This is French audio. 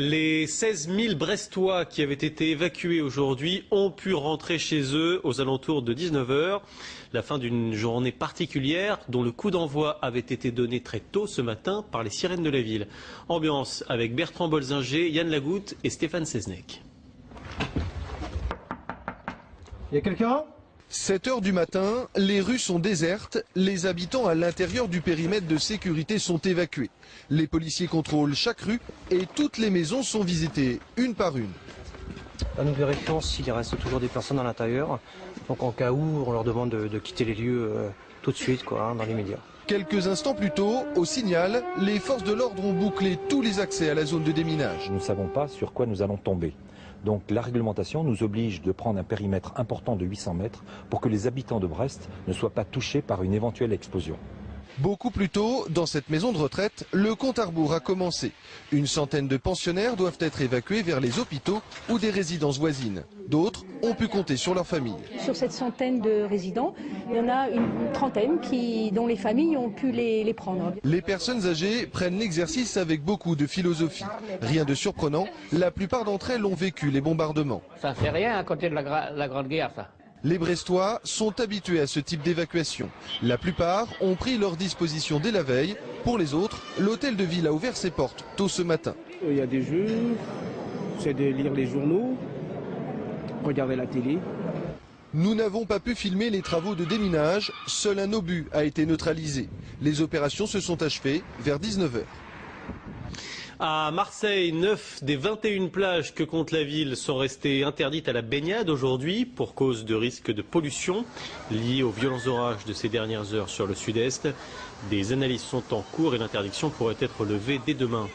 Les 16 000 Brestois qui avaient été évacués aujourd'hui ont pu rentrer chez eux aux alentours de 19 h. La fin d'une journée particulière dont le coup d'envoi avait été donné très tôt ce matin par les sirènes de la ville. Ambiance avec Bertrand Bolzinger, Yann Lagoutte et Stéphane Seznec. Il y a quelqu'un ? 7 h du matin, les rues sont désertes, les habitants à l'intérieur du périmètre de sécurité sont évacués. Les policiers contrôlent chaque rue et toutes les maisons sont visitées, une par une. Là, nous vérifions s'il reste toujours des personnes à l'intérieur. Donc en cas où, on leur demande de quitter les lieux tout de suite, dans les médias. Quelques instants plus tôt, au signal, les forces de l'ordre ont bouclé tous les accès à la zone de déminage. Nous ne savons pas sur quoi nous allons tomber. Donc la réglementation nous oblige de prendre un périmètre important de 800 mètres pour que les habitants de Brest ne soient pas touchés par une éventuelle explosion. Beaucoup plus tôt, dans cette maison de retraite, le compte à rebours a commencé. Une centaine de pensionnaires doivent être évacués vers les hôpitaux ou des résidences voisines. D'autres ont pu compter sur leur famille. Sur cette centaine de résidents, il y en a une trentaine dont les familles ont pu les prendre. Les personnes âgées prennent l'exercice avec beaucoup de philosophie. Rien de surprenant, la plupart d'entre elles ont vécu les bombardements. Ça fait rien à côté de la Grande Guerre, ça. Les Brestois sont habitués à ce type d'évacuation. La plupart ont pris leur disposition dès la veille. Pour les autres, l'hôtel de ville a ouvert ses portes tôt ce matin. Il y a des jeux, c'est de lire les journaux, regarder la télé. Nous n'avons pas pu filmer les travaux de déminage. Seul un obus a été neutralisé. Les opérations se sont achevées vers 19 h. À Marseille, 9 des 21 plages que compte la ville sont restées interdites à la baignade aujourd'hui pour cause de risque de pollution liés aux violents orages de ces dernières heures sur le sud-est. Des analyses sont en cours et l'interdiction pourrait être levée dès demain.